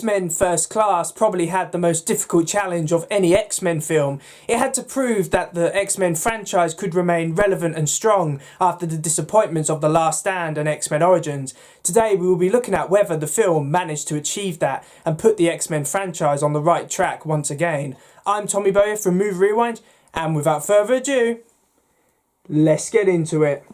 X-Men First Class probably had the most difficult challenge of any X-Men film. It had to prove that the X-Men franchise could remain relevant and strong after the disappointments of The Last Stand and X-Men Origins. Today we will be looking at whether the film managed to achieve that and put the X-Men franchise on the right track once again. I'm Tommy Bowyer from Movie Rewind, and without further ado, let's get into it.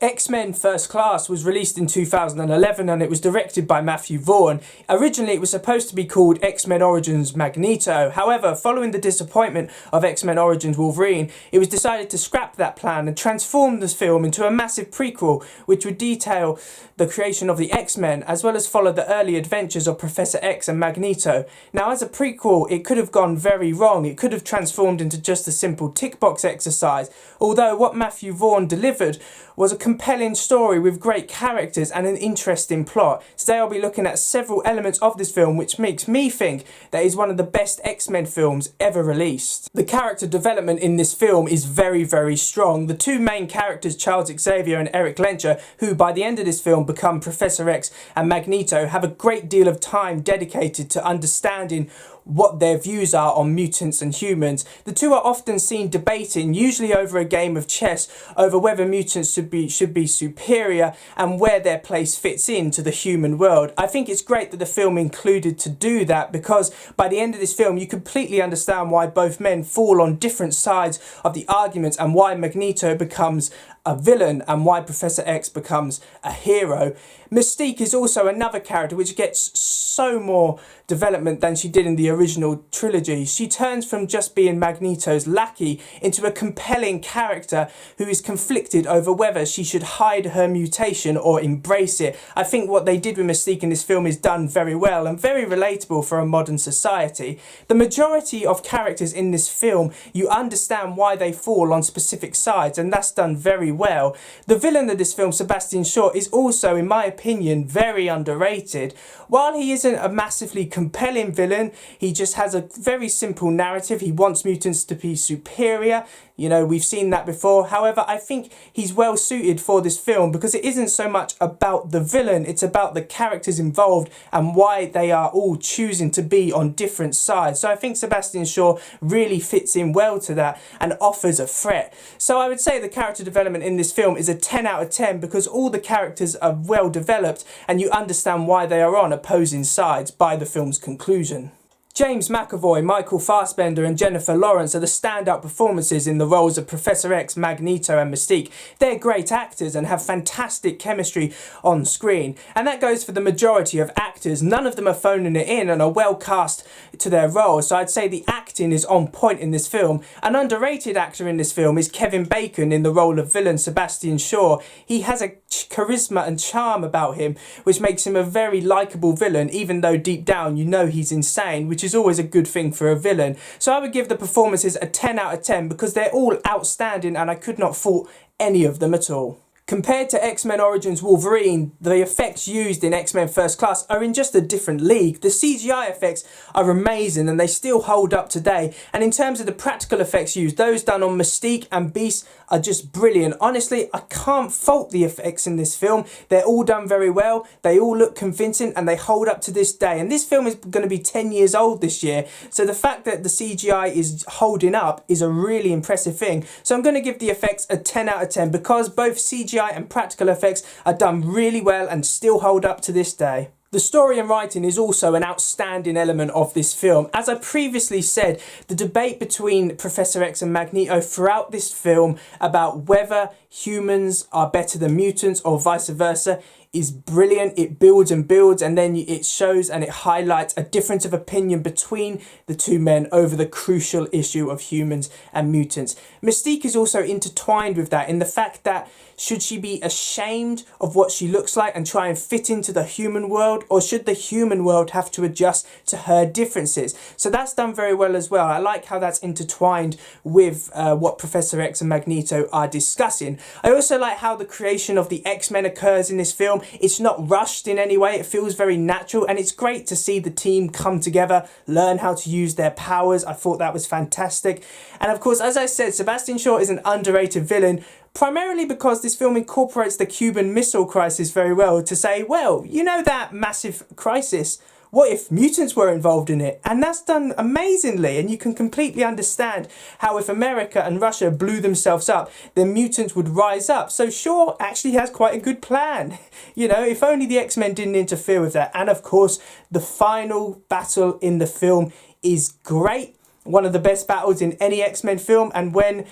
X-Men First Class was released in 2011 and it was directed by Matthew Vaughn. Originally it was supposed to be called X-Men Origins Magneto. However, following the disappointment of X-Men Origins Wolverine, it was decided to scrap that plan and transform this film into a massive prequel which would detail the creation of the X-Men as well as follow the early adventures of Professor X and Magneto. Now, as a prequel, it could have gone very wrong. It could have transformed into just a simple tick box exercise, although what Matthew Vaughn delivered was a compelling story with great characters and an interesting plot. Today I'll be looking at several elements of this film which makes me think that it's one of the best X-Men films ever released. The character development in this film is very, very strong. The two main characters, Charles Xavier and Eric Lencher, who by the end of this film become Professor X and Magneto, have a great deal of time dedicated to understanding what their views are on mutants and humans. The two are often seen debating, usually over a game of chess, over whether mutants should be superior and where their place fits into the human world. I think it's great that the film included to do that, because by the end of this film you completely understand why both men fall on different sides of the arguments and why Magneto becomes a villain and why Professor X becomes a hero. Mystique is also another character which gets so more development than she did in the original trilogy. She turns from just being Magneto's lackey into a compelling character who is conflicted over whether she should hide her mutation or embrace it. I think what they did with Mystique in this film is done very well and very relatable for a modern society. The majority of characters in this film, you understand why they fall on specific sides, and that's done very well. The villain of this film, Sebastian Shaw, is also, in my opinion, very underrated. While he isn't a massively compelling villain, he just has a very simple narrative. He wants mutants to be superior. You know, we've seen that before. However, I think he's well suited for this film because it isn't so much about the villain, it's about the characters involved and why they are all choosing to be on different sides. So I think Sebastian Shaw really fits in well to that and offers a threat. So I would say the character development in this film is a 10 out of 10 because all the characters are well developed and you understand why they are on opposing sides by the film's conclusion. James McAvoy, Michael Fassbender and Jennifer Lawrence are the standout performances in the roles of Professor X, Magneto and Mystique. They're great actors and have fantastic chemistry on screen, and that goes for the majority of actors. None of them are phoning it in and are well cast to their roles, so I'd say the acting is on point in this film. An underrated actor in this film is Kevin Bacon in the role of villain Sebastian Shaw. He has a charisma and charm about him which makes him a very likeable villain, even though deep down you know he's insane, which is always a good thing for a villain. So I would give the performances a 10 out of 10 because they're all outstanding and I could not fault any of them at all. Compared to X-Men Origins Wolverine, the effects used in X-Men First Class are in just a different league. The CGI effects are amazing and they still hold up today. And in terms of the practical effects used, those done on Mystique and Beast are just brilliant. Honestly, I can't fault the effects in this film. They're all done very well. They all look convincing and they hold up to this day. And this film is going to be 10 years old this year. So the fact that the CGI is holding up is a really impressive thing. So I'm going to give the effects a 10 out of 10 because both CGI and practical effects are done really well and still hold up to this day. The story and writing is also an outstanding element of this film. As I previously said, the debate between Professor X and Magneto throughout this film about whether humans are better than mutants or vice versa is brilliant. It builds and builds, and then it shows and it highlights a difference of opinion between the two men over the crucial issue of humans and mutants. Mystique is also intertwined with that in the fact that should she be ashamed of what she looks like and try and fit into the human world, or should the human world have to adjust to her differences? So that's done very well as well. I like how that's intertwined with what Professor X and Magneto are discussing. I also like how the creation of the X-Men occurs in this film. It's not rushed in any way. It feels very natural, and it's great to see the team come together, learn how to use their powers. I thought that was fantastic. And of course, as I said, Sebastian Shaw is an underrated villain, primarily because this film incorporates the Cuban Missile Crisis very well to say, well, you know that massive crisis? What if mutants were involved in it? And that's done amazingly, and you can completely understand how if America and Russia blew themselves up, then mutants would rise up. So Shaw actually has quite a good plan. You know, if only the X-Men didn't interfere with that. And of course, the final battle in the film is great. One of the best battles in any X-Men film. And when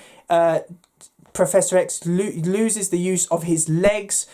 Professor X loses the use of his legs,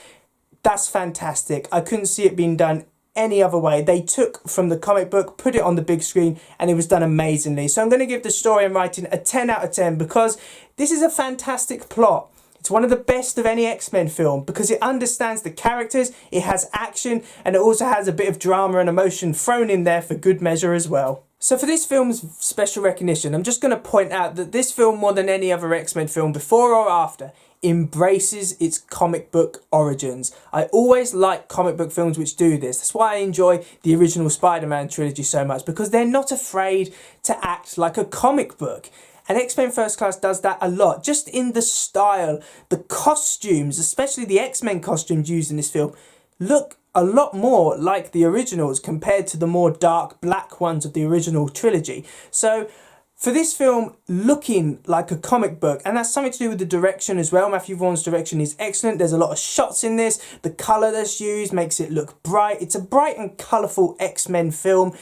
that's fantastic. I couldn't see it being done any other way. They took from the comic book, put it on the big screen, and it was done amazingly. So I'm going to give the story I'm writing a 10 out of 10 because this is a fantastic plot. It's one of the best of any X-Men film because it understands the characters, it has action, and it also has a bit of drama and emotion thrown in there for good measure as well. So for this film's special recognition, I'm just going to point out that this film, more than any other X-Men film before or after, embraces its comic book origins. I always like comic book films which do this. That's why I enjoy the original Spider-Man trilogy so much, because they're not afraid to act like a comic book. And X-Men First Class does that a lot, just in the style. The costumes, especially the X-Men costumes used in this film, look a lot more like the originals compared to the more dark black ones of the original trilogy. So for this film looking like a comic book, and that's something to do with the direction as well. Matthew Vaughn's direction is excellent. There's a lot of shots in this. The colour that's used makes it look bright. It's a bright and colourful X-Men film.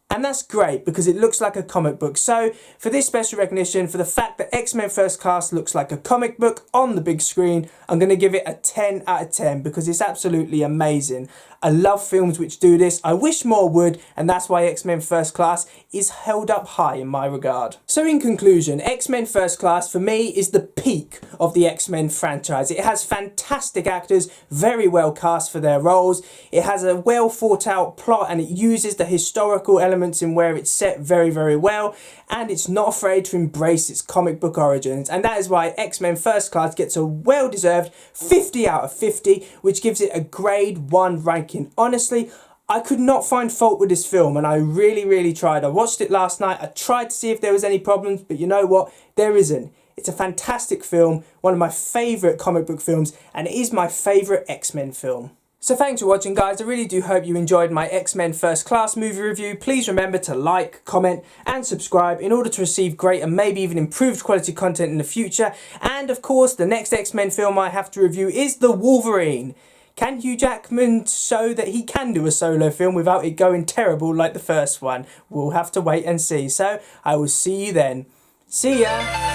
And that's great because it looks like a comic book. So for this special recognition, for the fact that X-Men First Class looks like a comic book on the big screen, I'm going to give it a 10 out of 10 because it's absolutely amazing. I love films which do this. I wish more would, and that's why X-Men First Class is held up high in my regard. So in conclusion, X-Men First Class for me is the peak of the X-Men franchise. It has fantastic actors, very well cast for their roles. It has a well thought out plot, and it uses the historical elements in where it's set very, very well. And it's not afraid to embrace its comic book origins. And that is why X-Men First Class gets a well-deserved 50 out of 50, which gives it a grade 1 ranking. Honestly, I could not find fault with this film, and I really, really tried. I watched it last night. I tried to see if there was any problems, but you know what? There isn't. It's a fantastic film, one of my favourite comic book films, and it is my favourite X-Men film. So thanks for watching, guys. I really do hope you enjoyed my X-Men First Class movie review. Please remember to like, comment and subscribe in order to receive great and maybe even improved quality content in the future. And of course, the next X-Men film I have to review is The Wolverine. Can Hugh Jackman show that he can do a solo film without it going terrible like the first one? We'll have to wait and see. So I will see you then. See ya!